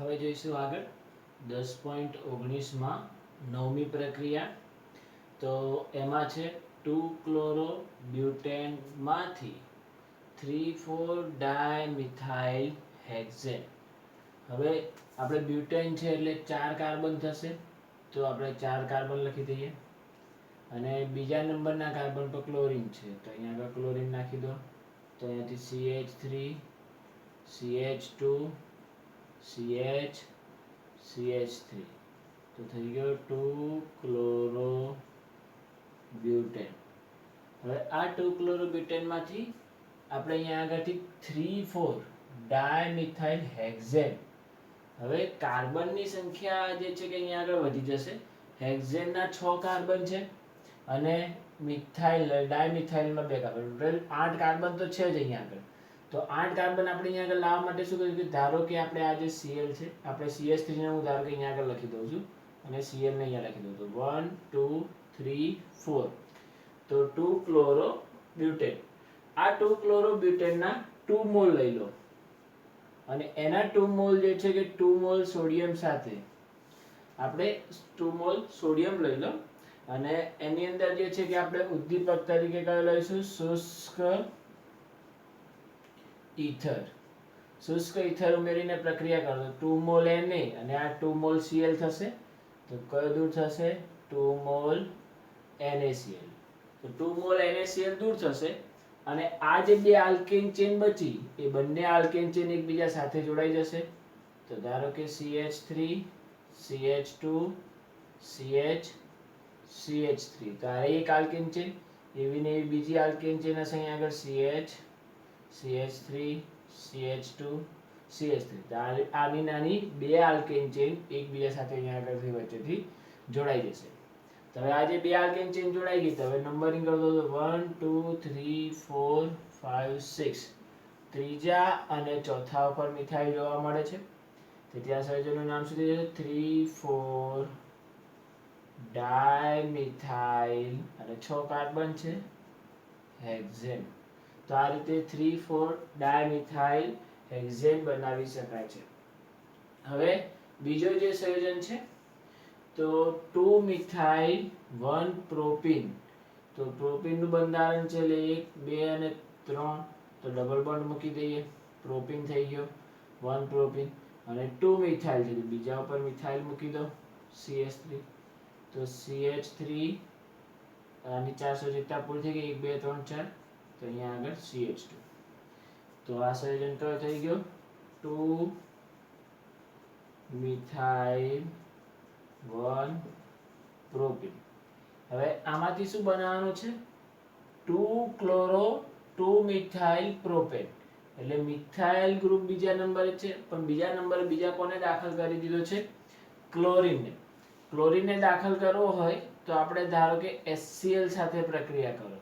હવે જોઈશું આગળ 10.19 માં નવમી પ્રક્રિયા. તો એમાં છે 2-ક્લોરોબ્યુટેનમાંથી 3,4 ડાયમિથાઇલ હેક્ઝેન. હવે આપણે બ્યુટેન છે એટલે 4 કાર્બન થશે, તો આપણે 4 કાર્બન લખી દઈએ. અને બીજા નંબરના કાર્બન પર ક્લોરીન છે, તો અહીંયા આગળ ક્લોરીન નાખી દો. તો અહીંયાથી CH3 CH2 CH CH3, તો થઈ ગયો 2-ક્લોરોબ્યુટેન. હવે આ 2-ક્લોરોબ્યુટેનમાંથી આપણે અહીંયા આગળથી 3,4 ડાયમિથાઇલ હેક્ઝેન. હવે કાર્બનની સંખ્યા જે છે કે અહીંયા આગળ વધી જશે. હેક્ઝેનના 6 કાર્બન છે અને મિથાઇલ ડાયમિથાઇલમાં 2 કાર્બન, ટોટલ 8 કાર્બન તો છે જ અહીંયા આગળ. તો 8 કાર્બન આપણે અહીંયા આગળ લાવવા માટે શું કર્યું કે ધારો કે આપણે આ જે Cl છે, આપણે CH3 ને હું ધારો કે અહીંયા આગળ લખી દઉં છું અને Cl ને અહીંયા લખી દઉં. તો 1 2 3 4, તો 2-ક્લોરોબ્યુટેન. આ 2-ક્લોરોબ્યુટેનના 2 મોલ લઈ લો અને એના 2 મોલ જે છે કે 2 મોલ સોડિયમ સાથે આપણે 2 મોલ સોડિયમ લઈ લો અને એની અંદર જે છે કે આપણે ઉદ્દીપક તરીકે કયો લઈશું? શુષ્ક ઈથર. શુષ્ક ઈથર ઉમેરીને પ્રક્રિયા કરો તો 2 મોલ Na અને આ 2 મોલ Cl થશે. તો કયો દૂર થશે? 2 મોલ NaCl. તો 2 મોલ NaCl દૂર થશે અને આ જે બે આલ્કેન ચેન બચી એ બંને આલ્કેન ચેન એકબીજા સાથે જોડાઈ જશે. તો ધારો કે CH3 CH2 CH CH3, તો આ એક આલ્કેન ચેન, એવી ને એવી બીજી આલ્કેન ચેન હશે અહીંયા આગળ CH CH3 CH2 CH3. તો આની નાની બે આલ્કેન ચેન એકબીજા સાથે અહીંયા આગળથી વચ્ચેથી જોડાઈ જશે. તો હવે આ જે બે આલ્કેન ચેન જોડાઈ ગઈ, તો હવે નંબરિંગ કરતો તો 1 2 3 4 5 6. ત્રીજા અને ચોથા ઉપર મિથાઇલ જોવા મળે છે. તેથી આ સંયોજનનું નામ શું થઈ જશે? 3,4 ડાયમિથાઇલ અને 6 કાર્બન છે હેક્ઝેન. તો આ રીતે 3,4 ડાયમિથાઇલ હેક્ઝેન બનાવી શકાય છે. હવે બીજો જે સંયોજન છે તો 2-મિથાઇલ 1-પ્રોપીન. તો પ્રોપીનનું બંધારણ છે એટલે 1 2 અને 3, તો ડબલ બોન્ડ મૂકી દઈએ. પ્રોપીન થઈ ગયો 1-પ્રોપીન અને 2-મિથાઇલ છે, બીજા ઉપર મિથાઇલ મૂકી દો CH3. તો CH3 આની 400 જેટલા પૂરી થઈ ગઈ, 1 2 3 4, તો અહીંયા આગળ CH2. તો આ સંયોજન કયો થઈ ગયો? 2-મિથાઇલ 1-પ્રોપીન. હવે આમાંથી શું બનાવવાનું છે? 2-ક્લોરો 2-મિથાઇલ પ્રોપેન. એટલે મિથાઇલ ગ્રુપ બીજા નંબરે છે, પણ બીજા નંબરે બીજા કોને દાખલ કરી દીધો છે? ક્લોરીનને. ક્લોરીનને દાખલ કરવો હોય તો આપણે ધારો કે HCl સાથે પ્રક્રિયા કરો.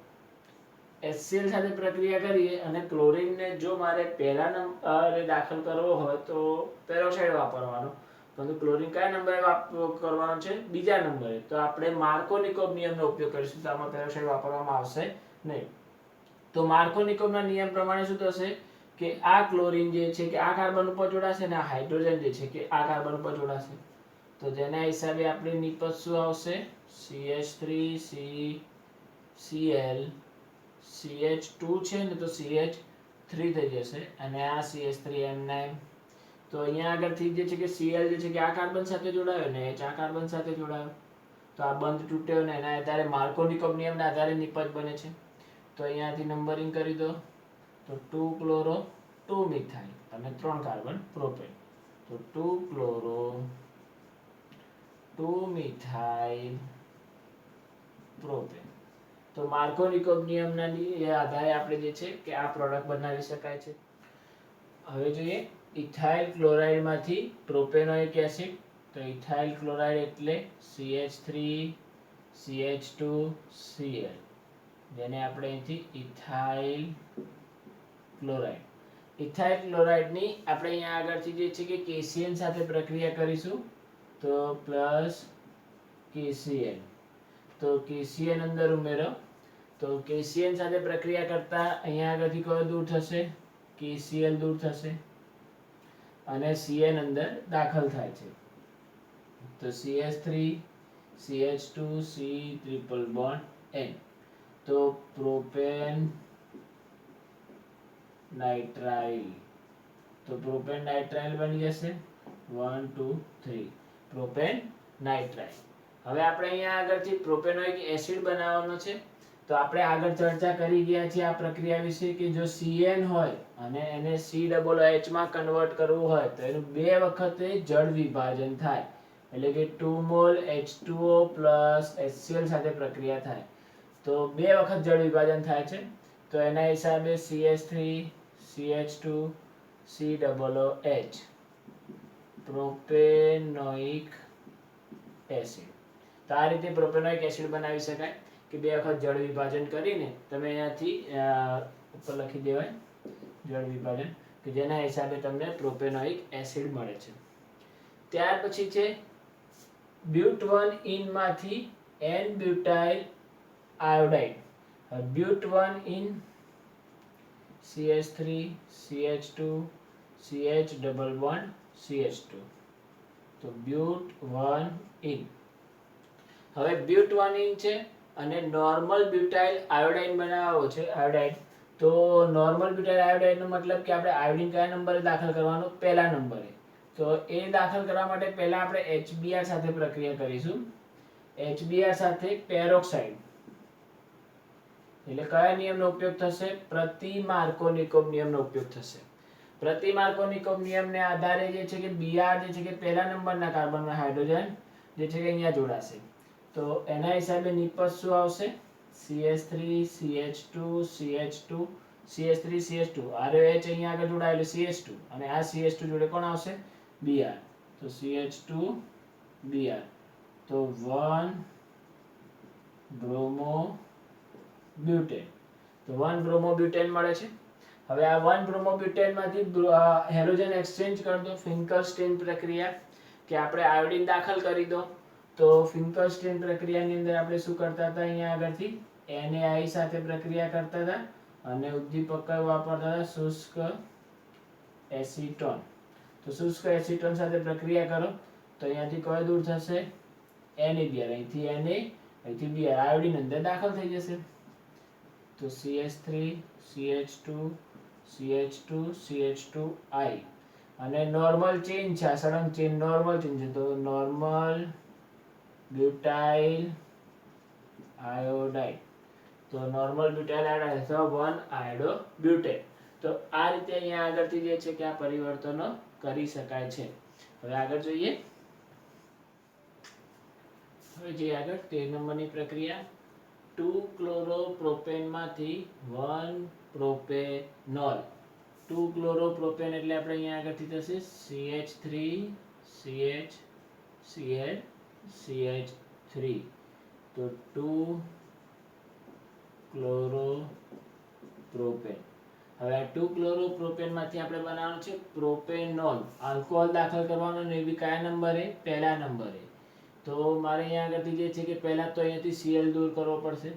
HCl સાથે પ્રક્રિયા કરીએ અને ક્લોરીનને જો મારે પહેલા નંબરે દાખલ કરવો હોય તો પેરોક્સાઇડ વાપરવાનો, પરંતુ ક્લોરીન કયા નંબરે કરવાનો છે? બીજા નંબરે. તો આપણે માર્કોનિકોવ નિયમનો ઉપયોગ કરીશું, તો આમાં પેરોક્સાઇડ વાપરવામાં આવશે નહીં. તો માર્કોનિકોવના નિયમ પ્રમાણે શું થશે કે આ ક્લોરીન જે છે કે આ કાર્બન ઉપર જોડાશે અને આ હાઇડ્રોજન જે છે કે આ કાર્બન ઉપર જોડાશે. તો જેના હિસાબે આપણી નિપજ શું આવશે? CH3 Cl CH2 છે ને તો CH3 થઈ જશે અને આ CH3n9. તો અહીંયા આગળથી જે છે કે Cl જે છે કે આ કાર્બન સાથે જોડાયો ને H આ કાર્બન સાથે જોડાયો, તો આ બંધ તૂટ્યો ને એના આધારે માર્કોનિકોવ નિયમના આધારે નિપજ બને છે. તો અહીંયાથી નંબરિંગ કરી દો. તો 2-ક્લોરો 2-મિથાઇલ અને 3 કાર્બન પ્રોપેન. તો 2-ક્લોરો 2-મિથાઇલ પ્રોપેન. તો માર્કોનિકોવ નિયમના આધારે આપણે જે છે કે આ પ્રોડક્ટ બનાવી શકાય છે. હવે જોઈએ ઇથાઇલ ક્લોરાઇડમાંથી પ્રોપેનોઇક એસિડ. તો ઇથાઇલ ક્લોરાઇડ એટલે CH3 CH2 Cl, જેને આપણે અહીંથી ઇથાઇલ ક્લોરાઇડ. ઇથાઇલ ક્લોરાઇડની આપણે અહીંયા આગળથી જે છે કે KCl સાથે પ્રક્રિયા કરીશું, તો પ્લસ KCl. તો KCl અંદર ઉમેરો. તો KCl સાથે પ્રક્રિયા કરતા અહીંયા આગળથી કયો દૂર થશે? KCl દૂર થશે. અને Cn અંદર દાખલ થાય છે. તો CH3 CH2 C triple bond N. તો પ્રોપેન નાઇટ્રાઇલ, તો પ્રોપેન નાઇટ્રાઇલ બની જશે 1 2 3 પ્રોપેન નાઇટ્રાઇલ. હવે આપણે અહીંયા આગળથી પ્રોપેનોઇક એસિડ બનાવવાનો છે. તો આપણે આગળ ચર્ચા કરી ગયા છીએ આ પ્રક્રિયા વિશે કે જો Cn હોય અને એને COOH માં કન્વર્ટ કરવું હોય તો એનું બે વખતે જળ વિભાજન થાય, એટલે કે 2 મોલ H2O HCl સાથે પ્રક્રિયા થાય. તો બે વખત જળ વિભાજન થાય છે. તો એના હિસાબે CH3 CH2 COOH propanoic acid. તો આ રીતે પ્રોપેનોઇક એસિડ બનાવી શકાય કે બે વખત જળ વિભાજન કરીને તમે અહીંયાથી ઉપર લખી દેવાય જળ વિભાજન, કે જેના હિસાબે તમને પ્રોપેનોઇક એસિડ મળે છે. ત્યાર પછી છે બ્યુટ1 ઇન માંથી N બ્યુટાઇલ આયોડાઇડ. બ્યુટ1 ઇન CH3 CH2 CH double bond CH2. તો બ્યુટ1 ઇન. હવે બ્યુટ1 ઇન છે અને નોર્મલ બ્યુટાઇલ આયોડાઇન બનાવવો છે, આયોડાઇડ. તો નોર્મલ બ્યુટાઇલ આયોડાઇડનો મતલબ કે આપણે આયોડિન કયા નંબરે દાખલ કરવાનો? પહેલા નંબરે. તો એ દાખલ કરવા માટે પહેલા આપણે HBr સાથે પ્રક્રિયા કરીશું. HBr સાથે પેરોક્સાઇડ, એટલે કયા નિયમનો ઉપયોગ થશે? પ્રતિ માર્કોનિકોવ નિયમનો ઉપયોગ થશે. પ્રતિ માર્કોનિકોવ નિયમને આધારે જે છે કે Br જે છે કે પહેલા નંબરના કાર્બનમાં હાઇડ્રોજન જે છે કે અહીંયા જોડાશે. તો એના હિસાબે નિપજ શું આવશે? CH3 CH2 CH2 CH3 CH2 ROH અહીંયા આગળ જોડાયેલું CH2 અને આ CH2 જોડે કોણ આવશે? Br. તો CH2 Br. તો 1 બ્રોમો બ્યુટેન. તો 1 બ્રોમો બ્યુટેન મળે છે. હવે આ 1 બ્રોમો બ્યુટેન માંથી હેલોજન એક્સચેન્જ કરી દો. ફિંકલસ્ટીન પ્રક્રિયા કે આપણે આયોડિન દાખલ કરી દો. તો ફિંકલસ્ટીન પ્રક્રિયાની અંદર આપણે શું કરતા હતા? અહીંયા આગળથી NaI સાથે પ્રક્રિયા કરતા હતા અને ઉદ્દીપક કયો વાપરતા હતા? શુષ્ક એસિટોન. તો શુષ્ક એસિટોન સાથે પ્રક્રિયા કરો તો અહીંયાથી કયો દૂર થશે? NaBr. અહીંથી Na, અહીંથી Br. આયોડિન અંદર દાખલ થઈ જશે. તો CH3 CH2 CH2 CH2I અને નોર્મલ ચેન છે, આ સળંગ ચેન નોર્મલ ચેન છે. તો નોર્મલ બ્યુટાઇલ આયોડાઇડ. તો નોર્મલ બ્યુટાઇલ આયોડાઇડ અથવા 1 આયોડો બ્યુટેન. તો આ રીતે અહીંયા આગળથી જે છે કે આ પરિવર્તનો કરી શકાય છે. હવે આગળ જોઈએ. હવે જે આગળ 13 નંબરની પ્રક્રિયા 2 ક્લોરોપ્રોપેન માંથી 1 પ્રોપેનોલ. 2 ક્લોરોપ્રોપેન એટલે આપણે અહીંયા આગળથી થશે CH3 CH Cl CH3. તો 2 ક્લોરોપ્રોપેન. હવે આ 2 ક્લોરોપ્રોપેન માંથી આપણે બનાવવાનું છે પ્રોપેનોલ. આલ્કોહોલ દાખલ કરવાનો ને એ બી કયા નંબરે? પહેલા નંબરે. તો મારે અહીંયા આગળથી જે છે કે પહેલા તો અહીંયાથી Cl દૂર કરવો પડશે.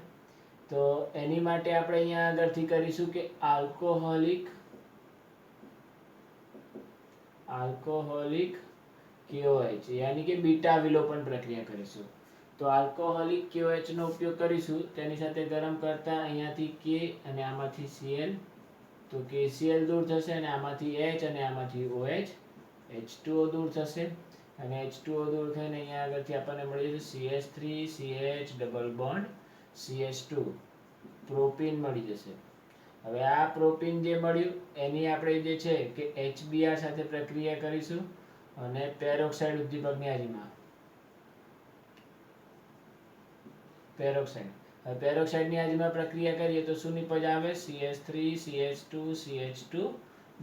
તો એની માટે આપણે અહીંયા આગળથી કરીશું કે આલ્કોહોલિક KOH યાની કે બીટા વિલોપન પ્રક્રિયા કરીશું. તો આલ્કોહોલિક KOH નો ઉપયોગ કરીશું. તેની સાથે ગરમ કરતા અહીંયાથી K અને આમાંથી Cl. તો KCl દૂર થશે અને આમાંથી H અને આમાંથી OH. H2O દૂર થશે અને H2O દૂર થઈને અહીંયા આગળથી આપણને મળી જશે CH3 CH double bond CH2 propyne મળી જશે. હવે આ પ્રોપીન જે મળ્યું એની આપણે જે છે કે HBr સાથે પ્રક્રિયા કરીશું અને પેરોક્સાઇડ ઉદ્દીપકની હાજરીમાં પેરોક્સાઇડની હાજરીમાં પ્રક્રિયા કરીએ તો શું નિપજ આવે? CH3 CH2 CH2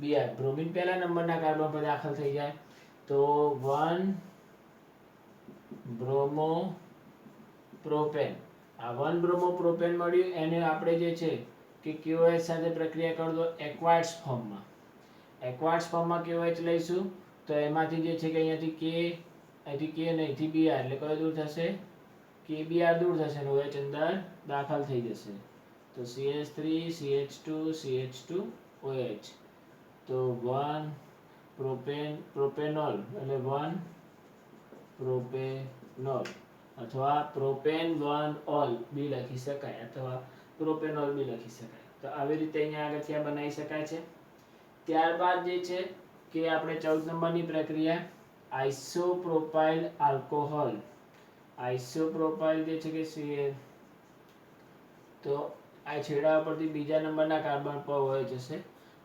Br. Bromine પહેલા નંબરના કાર્બન પર દાખલ થઈ જાય. તો 1 બ્રોમો પ્રોપેન. આ 1 બ્રોમો પ્રોપેન મળ્યું એને આપણે જે છે કે KOH સાથે પ્રક્રિયા કરી દો એક્વાયર્સ ફોર્મમાં. એક્વાયર્સ ફોર્મમાં KOH લઈશું તો એમાંથી જે છે કે અહીંયાથી K, અહીંથી K અને અહીંથી Br એટલે કયો દૂર થશે? KBr દૂર થશે અને OH અંદર દાખલ થઈ જશે. તો CH3 CH2 CH2 OH. તો 1 પ્રોપેનોલ એટલે 1 પ્રોપેનોલ અથવા પ્રોપેન 1 ઓલ બી લખી શકાય અથવા પ્રોપેનોલ બી લખી શકાય. તો આવી રીતે અહીંયા આગળથી આ બનાવી શકાય છે. ત્યારબાદ જે છે કે આપણે 14 નંબરની પ્રક્રિયા આઇસોપ્રોપાઇલ આલ્કોહોલ. આઇસોપ્રોપાઇલ જે છે કે તો આ છેડા પરથી બીજા નંબરના કાર્બન પર વહી જશે.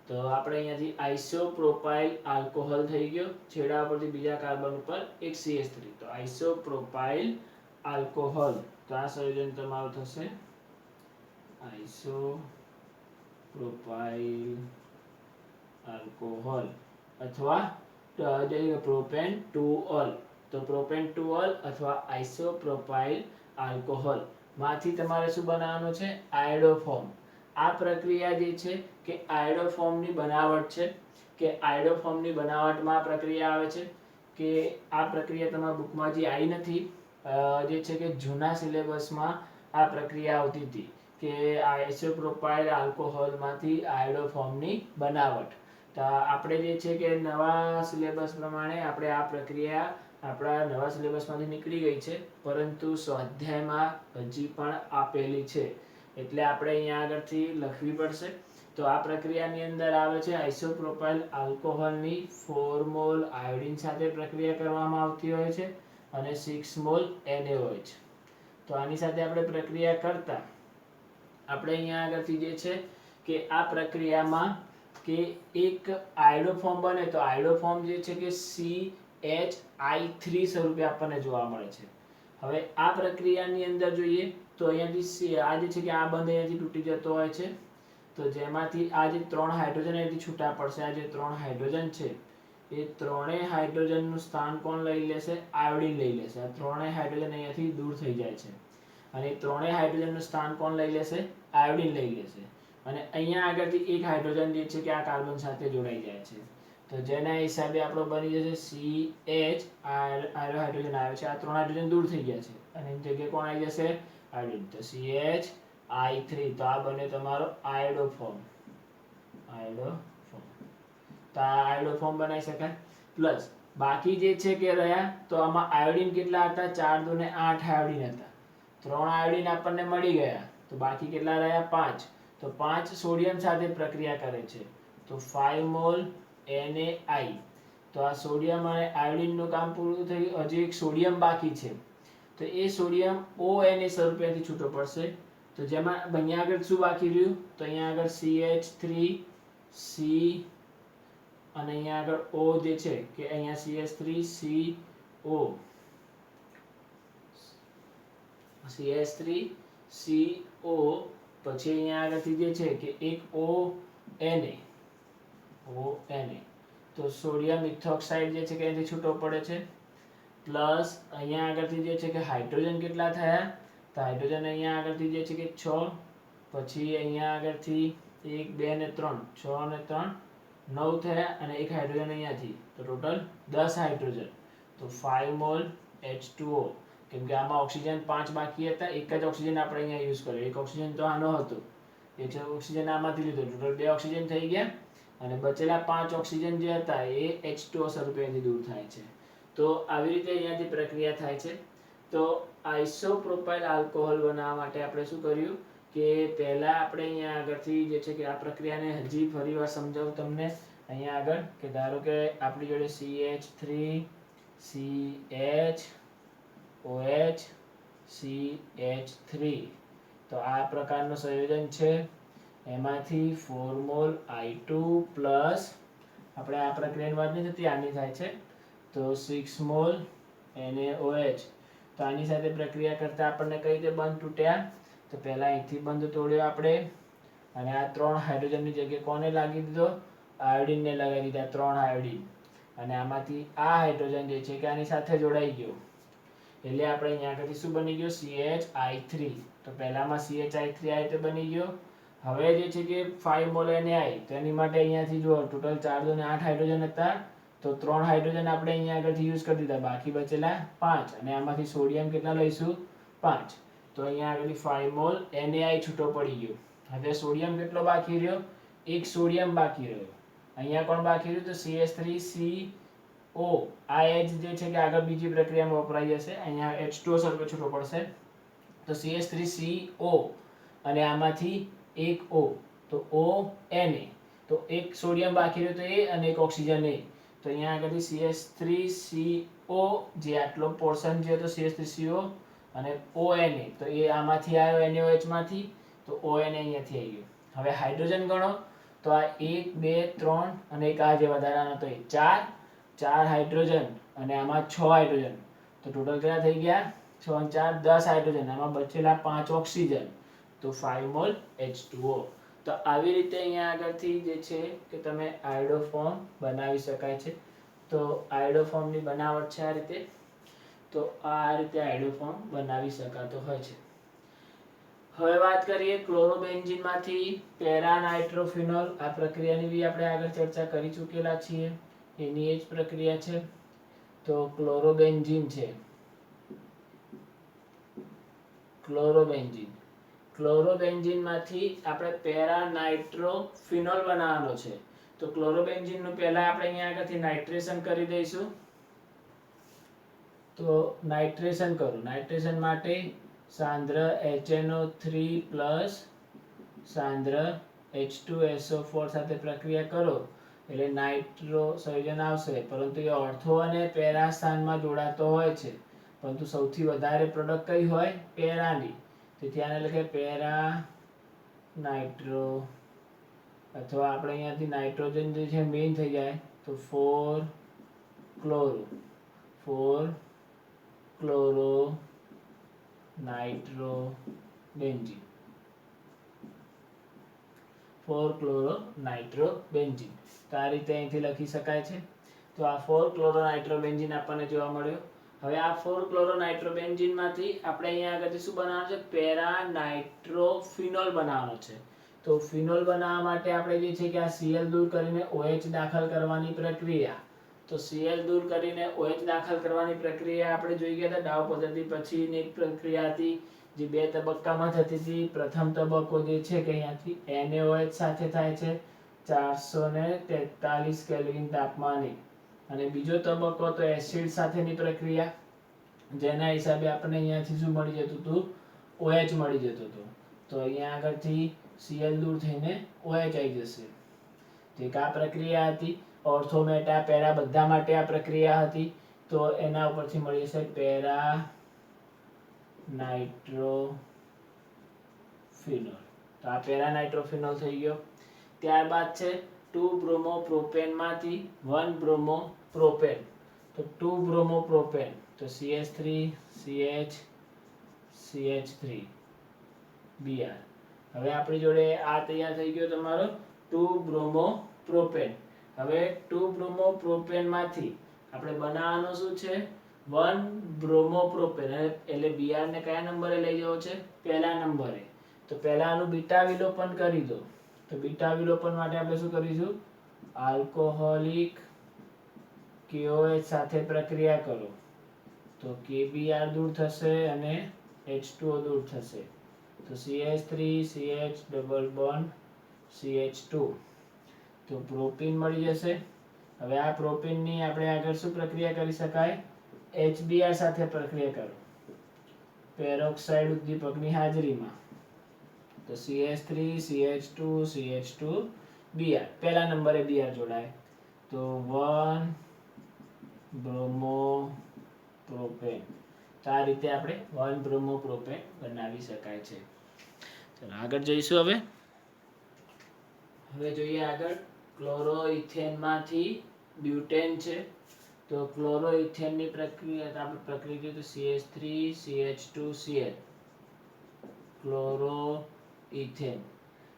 તો આપણે અહીંયાથી આઇસોપ્રોપાઇલ આલ્કોહોલ થઈ ગયો, છેડા પરથી બીજા કાર્બન ઉપર એક CH3. તો આઇસોપ્રોપાઇલ આલ્કોહોલ. તો આ સંયોજન તમારું થશે આઇસોપ્રોપાઇલ આલ્કોહોલ અથવા પ્રોપેન 2 ઓલ. તો પ્રોપેન 2 ઓલ અથવા આઇસોપ્રોપાઇલ આલ્કોહોલ માંથી તમારે શું બનાવવાનું છે? આયોડોફોર્મ. આ પ્રક્રિયા જે છે કે આયોડોફોર્મની બનાવટ છે કે આયોડોફોર્મની બનાવટમાં આ પ્રક્રિયા આવે છે કે આ પ્રક્રિયા તમારા બુકમાં જે આવી નથી, જે છે કે જૂના સિલેબસમાં આ પ્રક્રિયા આવતી હતી કે આઇસોપ્રોપાઇલ આલ્કોહોલમાંથી આયોડોફોર્મની બનાવટ. તો આપણે જે છે કે નવા સિલેબસ પ્રમાણે આપણે આ પ્રક્રિયા આપણા નવા સિલેબસમાંથી નીકળી ગઈ છે, પરંતુ સ્વાધ્યાયમાં હજી પણ આપેલી છે, એટલે આપણે અહીંયા આગળથી લખવી પડશે. તો આ પ્રક્રિયાની અંદર આવે છે આઇસોપ્રોપાઇલ આલ્કોહોલની 4 મોલ આયોડિન સાથે પ્રક્રિયા કરવામાં આવતી હોય છે અને 6 મોલ NaOH. તો આની સાથે આપણે પ્રક્રિયા કરતા આપણે અહીંયા આગળથી જે છે કે આ પ્રક્રિયામાં કે એક આયોડોફોર્મ બને તો આયોડોફોર્મ જે છે કે CHI3 સ્વરૂપે આપણને જોવા મળે છે. હવે આ પ્રક્રિયાની અંદર જોઈએ તો અહીંયાથી આ જે છે કે આ બંધ અહીંયાથી તૂટી જતો હોય છે. તો જેમાંથી આ જે 3 હાઇડ્રોજન અહીંયાથી છૂટા પડશે, આ જે 3 હાઇડ્રોજન છે એ ત્રણેય હાઇડ્રોજનનું સ્થાન કોણ લઈ લેશે? આયોડિન લઈ લેશે. આ ત્રણેય હાઇડ્રોજન અહીંયાથી દૂર થઈ જાય છે અને ત્રણેય હાઇડ્રોજનનું સ્થાન કોણ લઈ લેશે? આયોડિન લઈ લેશે. અને અહીંયા આગળથી એક હાઇડ્રોજન જે છે કે આ કાર્બન સાથે જોડાઈ જાય છે. તો જેના હિસાબે આપણો બની જશે CH. આ હાઇડ્રોજન આવે છે, આ 3 હાઇડ્રોજન દૂર થઈ ગયા છે અને એની જગ્યાએ કોણ આવી જશે? આયોડિન. તો CHI3. તો આ બને તમારો આયોડોફોર્મ. તો આ આયોડોફોર્મ બનાવી શકાય. પ્લસ બાકી જે છે કે રહ્યા તો આમાં આયોડિન કેટલા હતા? 4 2 ને 8 આયોડિન હતા. 3 આયોડિન આપણને મળી ગયા, તો બાકી કેટલા રહ્યા? 5. તો 5 સોડિયમ સાથે પ્રક્રિયા કરે છે, તો 5 મોલ NaI. તો આ સોડિયમ અને આયોડિનનું કામ પૂરું થયું. હજી એક સોડિયમ બાકી છે, તો એ સોડિયમ ONA સ્વરૂપેથી છૂટો પડશે. તો જેમાં અહીંયા આગળ શું બાકી રહ્યું? તો અહીંયા આગળ CH3 C અને અહીંયા આગળ O જે છે કે અહીંયા CH3 CO CH3 CO પછી અહીંયા આગળથી જે છે કે એક ONA. તો સોડિયમ ઇથોક્સાઇડ જે છે કે અહીંથી છૂટો પડે છે. પ્લસ અહીંયા આગળથી જે છે કે હાઇડ્રોજન કેટલા થયા? તો હાઇડ્રોજન અહીંયા આગળથી જે છે કે 6, પછી અહીંયા આગળથી 1 2 ને 3, 6 અને 3 9 થયા અને એક હાઇડ્રોજન અહીંયાથી, તો ટોટલ 10 હાઇડ્રોજન. તો 5 મોલ H2O. કેમ કે આમાં ઓક્સિજન 5 બાકી હતા, એક જ ઓક્સિજન આપણે અહીંયા યુઝ કર્યો. એક ઓક્સિજન તો આનો હતો, એક ઓક્સિજન આમાંથી લીધો, ટોટલ 2 ઓક્સિજન થઈ ગયા અને બચેલા 5 ઓક્સિજન જે હતા એ H2O સ્વરૂપેથી દૂર થાય છે. તો આવી રીતે અહીંયાથી પ્રક્રિયા થાય છે. તો આઇસોપ્રોપાઇલ આલ્કોહોલ બનાવવા માટે આપણે શું કર્યું કે પહેલા આપણે અહીંયા આગળથી જે છે કે આ પ્રક્રિયાને હજી ફરીવાર સમજાવું તમને. અહીંયા આગળ કે ધારો કે આપણી જોડે CH3 CH CH3. તો આ પ્રકારનું સંયોજન છે. એમાંથી 4 મોલ I2 પ્લસ આપણે આ પ્રક્રિયાની વાત નથી થતી, આની થાય છે, તો 6 મોલ NaOH. તો આની સાથે પ્રક્રિયા કરતા આપણને કઈ રીતે બંધ તૂટ્યા? તો પહેલા અહીંથી બંધ તોડ્યો આપણે અને આ 3 હાઇડ્રોજનની જગ્યાએ કોને લાગી દીધો? આયોડિનને લગાવી દીધા, 3 આયોડિન. અને આમાંથી આ હાઇડ્રોજન જે છે કે આની સાથે જોડાઈ ગયો, એટલે આપણે અહીંયા આગળથી શું બની ગયો? CHI3. તો પહેલામાં CHI3 આ રીતે બની ગયો. હવે જે છે કે 5 મોલ NaI. તો એની માટે અહીંયાથી જો ટોટલ 4 2 ને 8 હાઇડ્રોજન હતા, તો 3 હાઇડ્રોજન આપણે અહીંયા આગળથી યુઝ કરી દીધા, બાકી બચેલા 5 અને આમાંથી સોડિયમ કેટલા લઈશું? 5. તો અહીંયા આગળથી 5 મોલ NaI છૂટો પડી ગયો. હવે સોડિયમ કેટલો બાકી રહ્યો? એક સોડિયમ બાકી રહ્યો. અહીંયા કોણ બાકી રહ્યું? તો CH3CO. આ H જે છે કે આગળ બીજી પ્રક્રિયામાં વપરાઈ જશે, અહીંયા H2O સરખો છૂટો પડશે, તો CH3CO અને આમાંથી એક O, તો ONA, તો એક સોડિયમ બાકી રહ્યો તો એ અને એક ઓક્સિજન એ, તો અહીંયા આગળથી CH3CO જે આટલો પોર્શન જે હતો CH3CO અને ONA, તો એ આમાંથી આવ્યો NaOH માંથી, તો ONA અહીંયાથી આવી ગયો. હવે હાઇડ્રોજન ગણો તો આ 1 2 3 અને એક આ જે વધારાનો તો એ 4 હાઇડ્રોજન અને આમાં 6 હાઇડ્રોજન, તો ટોટલ કેટલા થઈ ગયા? 6 અને 4 10 હાઇડ્રોજન, આમાં બચેલા 5 ઓક્સિજન, તો 5 મોલ H2O. તો આવી રીતે અહીંયા આગળથી જે છે કે તમે આયોડો ફોર્મ બનાવી શકાય છે. તો આયોડો ફોર્મની બનાવટ છે આ રીતે, તો આ રીતે આયોડો ફોર્મ બનાવી શકાતો હોય છે. હવે વાત કરીએ ક્લોરોબેન્ઝીન માંથી પેરા નાઇટ્રોફિનોલ. આ પ્રક્રિયાની બી આપણે આગળ ચર્ચા કરી ચૂકેલા છીએ, એની એ જ પ્રક્રિયા છે. તો ક્લોરોબેન્ઝીન છે, ક્લોરોબેન્ઝીન માંથી આપણે પેરા નાઇટ્રોફિનોલ બનાવવાનો છે. તો ક્લોરોબેન્ઝીન નું પહેલા આપણે અહીંયા આગળથી નાઇટ્રેશન કરી દઈશું. તો નાઇટ્રેશન કરો, નાઇટ્રેશન માટે સાંદ્ર HNO3 પ્લસ સાંદ્ર H2SO4 સાથે પ્રક્રિયા કરો એટલે નાઇટ્રો સંયોજન આવશે, પરંતુ એ ઓર્થો અને પેરા સ્થાનમાં જોડાતો હોય છે, પરંતુ સૌથી વધારે પ્રોડક્ટ કઈ હોય? પેરાની. તેથી આને લખે પેરા નાઇટ્રો, અથવા આપણે અહીંયાથી નાઇટ્રોજન જે છે મેઇન થઈ જાય તો 4 ક્લોરો નાઇટ્રોબેન્ઝીન, 4 ક્લોરો નાઇટ્રોબેન્ઝીન. તો આ રીતે અહીંથી લખી શકાય છે. તો આ 4 ક્લોરો નાઇટ્રોબેન્ઝીન આપણને જોવા મળ્યો. હવે આ 4 ક્લોરો નાઇટ્રોબેન્ઝીન માંથી આપણે અહીંયા આગળ શું બનાવવાનું છે? પેરા નાઇટ્રોફિનોલ બનાવવાનો છે. તો ફિનોલ બનાવવા માટે આપણે જે છે કે આ Cl દૂર કરીને OH દાખલ કરવાની પ્રક્રિયા, તો Cl દૂર કરીને OH દાખલ કરવાની પ્રક્રિયા આપણે જોઈ ગયા હતા ડાઉ પદ્ધતિ પછીની એક પ્રક્રિયા હતી જે 2 તબક્કામાં થતી હતી. પ્રથમ તબક્કો જે છે કે અહીંયાથી NaOH સાથે થાય છે 443 કેલ્વિન તાપમાને, અને બીજો તબક્કો તો એસિડ સાથેની પ્રક્રિયા, જેના હિસાબે આપણને અહીંયાથી શું મળી જતું હતું? OH મળી જતો હતો. તો અહીંયા આગળથી Cl દૂર થઈને OH આવી જશે. તો એક આ પ્રક્રિયા હતી. ઓર્થો મેટા પેરા બધા માટે આ પ્રક્રિયા હતી. તો એના ઉપરથી મળી જશે પેરા નાઇટ્રોફિનોલ. તો આ પેરા નાઇટ્રોફિનોલ થઈ ગયો. ત્યારબાદ છે 2 બ્રોમોપ્રોપેન માંથી 1 બ્રોમોપ્રોપેન. તો 2 બ્રોમોપ્રોપેન, તો CH3 CH CH3 Br. હવે આપણી જોડે આ તૈયાર થઈ ગયો તમારો 2 બ્રોમોપ્રોપેન. હવે 2 બ્રોમોપ્રોપેન માંથી આપણે બનાવવાનો શું છે? 1 બ્રોમોપ્રોપેન. એટલે Br ને કયા નંબરે લઈ જવો છે? પહેલા નંબરે. તો પહેલા આનું બીટા વિલોપન કરી દો. તો બીટા વિલોપન માટે આપણે શું કરીશું? આલ્કોહોલિક KOH સાથે પ્રક્રિયા કરો તો KBr દૂર થશે અને H2O દૂર થશે. તો CH3 CH double bond CH2, તો પ્રોપીન મળી જશે. હવે આ પ્રોપીનની આપણે આગળ શું પ્રક્રિયા કરી શકાય? HBr સાથે પ્રક્રિયા કરો પેરોક્સાઇડ ઉદ્દીપકની હાજરીમાં. તો CH3 CH2 CH2 Br, પહેલા નંબરે Br જોડાય તો 1 બ્રોમોપ્રોપેન. તો આ રીતે આપણે 1 બ્રોમોપ્રોપેન બનાવી શકાય છે. ચાલો આગળ જઈશું. હવે જોઈએ આગળ ક્લોરોઇથેન માંથી બ્યુટેન છે. તો ક્લોરોઇથેનની પ્રક્રિયા આપણે પ્રક્રિયા તો CH3 CH2Cl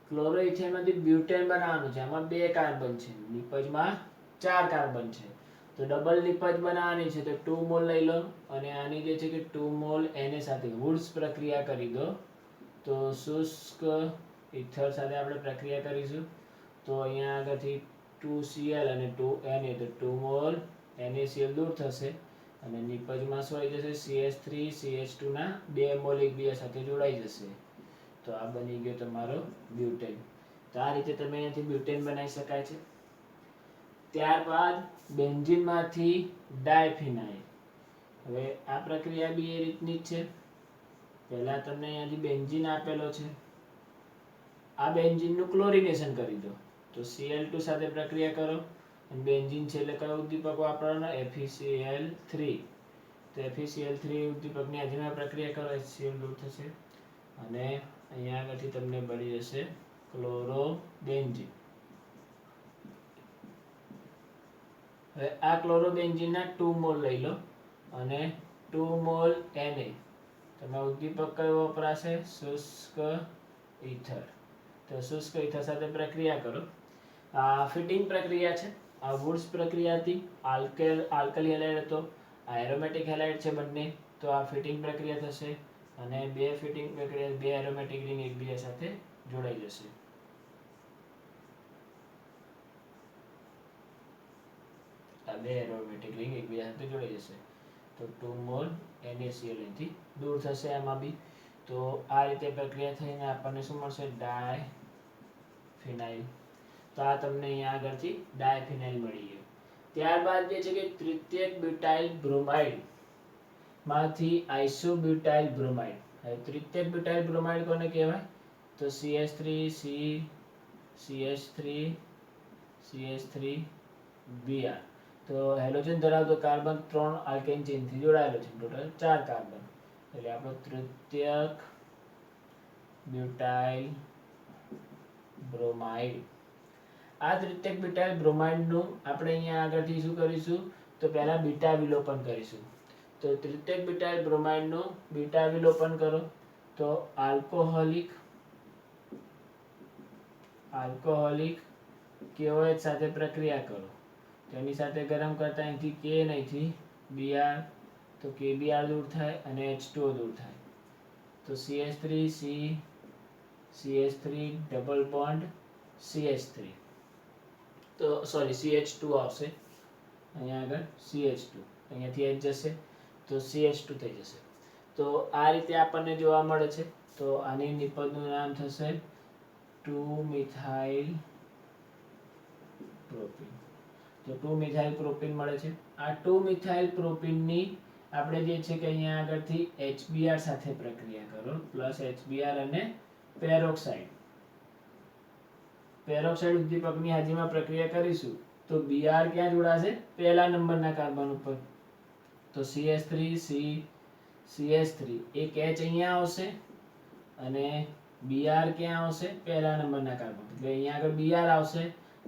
ક્લોરોઇથેનમાંથી બ્યુટેન બનાવવાનું છે. આમાં 2 કાર્બન છે, નિપજમાં 4 કાર્બન છે. તો ડબલ નિપજ બનાવવાની છે તો 2 મોલ લઈ લો અને આની જે છે કે 2 મોલ Na સાથે વુડ્સ પ્રક્રિયા કરી દો. તો શુષ્ક ઇથર સાથે આપણે પ્રક્રિયા કરીશું. તો અહીંયા આગળથી 2Cl અને 2Na, તો 2 મોલ NaCl દૂર થશે અને નિપજમાં શું આવી જશે? CH3 CH2 ના 2 મોલ એકબીજા સાથે જોડાઈ જશે. તો આ બની ગયો તમારો બ્યુટેન. તો આ રીતે તમે અહીંયાથી બ્યુટેન બનાવી શકાય છે. ત્યારબાદ બેન્ઝીનમાંથી ડાયફિનાઇલ. હવે આ પ્રક્રિયા બી એ રીતની જ છે. પહેલા તમને અહીંયાથી બેન્ઝીન આપેલો છે, આ બેન્ઝીનનું ક્લોરિનેશન કરી દો. તો Cl2 સાથે પ્રક્રિયા કરો અને બેન્ઝીન છે એટલે કયો ઉદ્દીપક વાપરવાનો? FeCl3. તો FeCl3 ઉદ્દીપકની હાજરીમાં પ્રક્રિયા કરો, HCl દૂર થશે અને અહીંયા આગળથી તમને મળી જશે ક્લોરોબેન્ઝીન. હવે આ ક્લોરોબેન્ઝીનના 2 મોલ લઈ લો અને 2 મોલ Na. તમે ઉદ્દીપક કયો વપરાશે? શુષ્ક ઈથર. તો શુષ્ક ઈથર સાથે પ્રક્રિયા કરો. આ ફિટિંગ પ્રક્રિયા છે. આ વુડ્સ પ્રક્રિયા હતી. આલ્કલી હેલાઇડ હતો, આ એરોમેટિક હેલાઇડ છે બંને. તો આ ફિટિંગ પ્રક્રિયા થશે અને બે ફિટિંગ પ્રક્રિયા, બે એરોમેટિક રિંગ એકબીજા સાથે જોડાઈ જશે. આ બે એરોમેટિક રિંગ એકબીજા સાથે જોડાઈ જશે. તો 2 મોલ NaCl અહીંથી દૂર થશે એમાં બી. તો આ રીતે પ્રક્રિયા થઈને આપણને શું મળશે? ડાયફિનાઇલ. તો આ તમને અહીંયા આગળથી ડાયફિનાઇલ મળી ગયું. ત્યારબાદ જે છે કે તૃતીયક બ્યુટાઇલ બ્રોમાઇડ માંથી આઇસોબ્યુટાઇલ બ્રોમાઇડ. હવે તૃતીયક બ્યુટાઇલ બ્રોમાઇડ કોને કહેવાય? તો CH3C, CH3Br. તો હેલોજન ધરાવતો કાર્બન 3 આલ્કેન ચેનથી જોડાયેલો છે, ટોટલ 4 કાર્બન. એટલે આપણો તૃતીયક બ્યુટાઇલ બ્રોમાઇડ. આ તૃતીયક બ્યુટાઇલ બ્રોમાઇડનું આપણે અહીંયા આગળથી શું કરીશું? તો પહેલા બીટા વિલોપન કરીશું. તો તૃતીયક બ્યુટાઇલ બ્રોમાઇડનું બીટા વિલોપન કરો. તો આલ્કોહોલિક KOH સાથે પ્રક્રિયા કરો. તેની સાથે ગરમ કરતા અહીંથી K અને અહીંથી Br. તો KBr દૂર થાય અને H2O દૂર થાય. તો CH3C, CH3 double bond CH3. તો સોરી CH2 આવશે અહીંયા આગળ, CH2 અહીંયાથી H જશે તો CH2 થઈ જશે. તો આ રીતે આપણને જોવા મળે છે. તો આની નિપજનું નામ થશે 2-મિથાઇલ પ્રોપીન. તો 2-મિથાઇલ પ્રોપીન મળે છે. આ 2-મિથાઇલ પ્રોપીનની આપણે જે છે કે અહીંયા આગળથી HBr સાથે પ્રક્રિયા કરો, પ્લસ HBr અને પેરોક્સાઇડ ઉદ્દીપકની હાજરીમાં પ્રક્રિયા કરીશું. તો Br ક્યાં જોડાશે? પહેલા નંબરના કાર્બન ઉપર. તો CH3C, CH3 એક H અહીંયા આવશે અને Br ક્યાં આવશે? પહેલા નંબરના કાર્બન. એટલે અહીંયા આગળ Br આવશે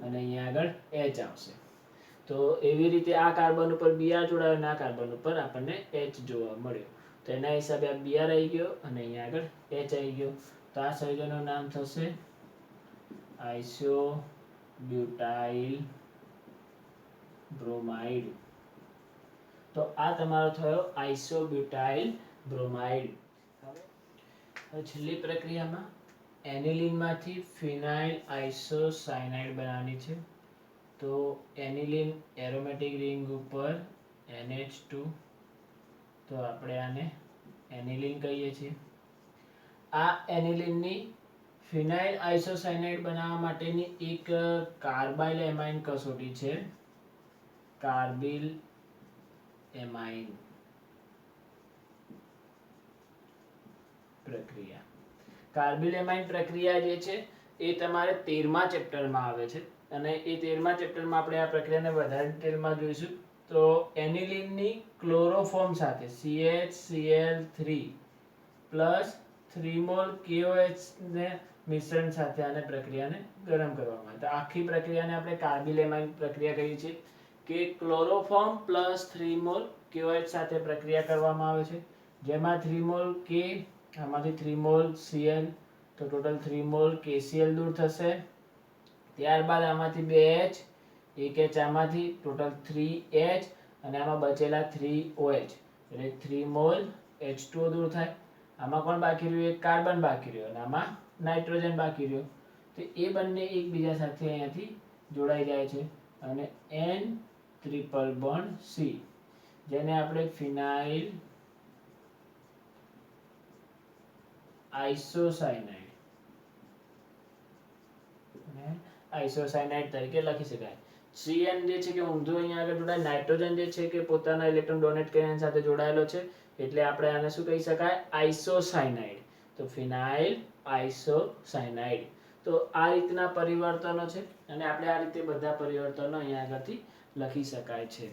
અને અહીંયા આગળ H આવશે. તો એવી રીતે આ કાર્બન ઉપર Br જોડાયો અને આ કાર્બન ઉપર આપણને H જોવા મળ્યો. તો એના હિસાબે આ Br આવી ગયો અને અહીંયા આગળ H આવી ગયો. તો આ સંયોજનનું નામ થશે આઇસોબ્યુટાઇલ બ્રોમાઇડ. તો આ તમારો થયો આઇસોબ્યુટાઇલ બ્રોમાઇડ. હવે છેલ્લી પ્રક્રિયામાં એનિલિનમાંથી ફિનાઇલ આઇસોસાયનાઇડ બનાવવાની છે. તો એનિલિન એરોમેટિક રિંગ ઉપર NH2. તો આપણે આને એનિલિન કહીએ છીએ. આ એનિલિનની ફિનાઇલ આઇસોસાયનાઇડ બનાવવા માટેની એક કાર્બાઇલ એમાઇન કસોટી છે, કાર્બિલ એમાઇન પ્રક્રિયા. કાર્બિલ એમાઇન પ્રક્રિયા જે છે એ તમારે 13મા ચેપ્ટરમાં આવે છે અને એ 13મા ચેપ્ટરમાં આપણે આ પ્રક્રિયાને વધારે ડિટેલમાં જોઈશું. તો એનિલિનની ક્લોરોફોર્મ સાથે CHCl3 પ્લસ 3 મોલ KOH ને મિશ્રણ સાથે આને પ્રક્રિયાને ગરમ કરવામાં આવે. તો આખી પ્રક્રિયાને આપણે કાર્બિલ એમાઇન પ્રક્રિયા કહીએ છીએ કે ક્લોરોફોર્મ પ્લસ 3 મોલ KOH સાથે પ્રક્રિયા કરવામાં આવે છે, જેમાં 3 મોલ K, આમાંથી 3 મોલ Cl, તો ટોટલ 3 મોલ KCl દૂર થશે. ત્યારબાદ આમાંથી 2 H, 1 H આમાંથી, ટોટલ 3 H અને આમાં બચેલા 3 OH, એટલે 3 મોલ H2O દૂર થાય. આમાં કોણ બાકી રહ્યું? એક કાર્બન બાકી રહ્યો અને આમાં નાઇટ્રોજન બાકી રહ્યો. તો એ બંને એકબીજા સાથે અહીંયાથી જોડાઈ જાય છે અને N ટ્રિપલ બોન્ડ C, જેને આપણે ફિનાઇલ આઇસોસાયનાઇડ તરીકે લખી શકાય. CN જે છે કે ઊંધું અહીંયા આગળ જોડાય, નાઇટ્રોજન જે છે કે પોતાના ઇલેક્ટ્રોન ડોનેટ કરીને એની સાથે જોડાયેલો છે, એટલે આપણે આને શું કહી શકાય? આઇસોસાયનાઇડ. તો ફિનાઇલ આઇસોસાયનાઇડ. તો આ રીતના પરિવર્તનો છે અને આપણે આ રીતે બધા પરિવર્તનો અહીંયા આગળથી લખી શકાય છે.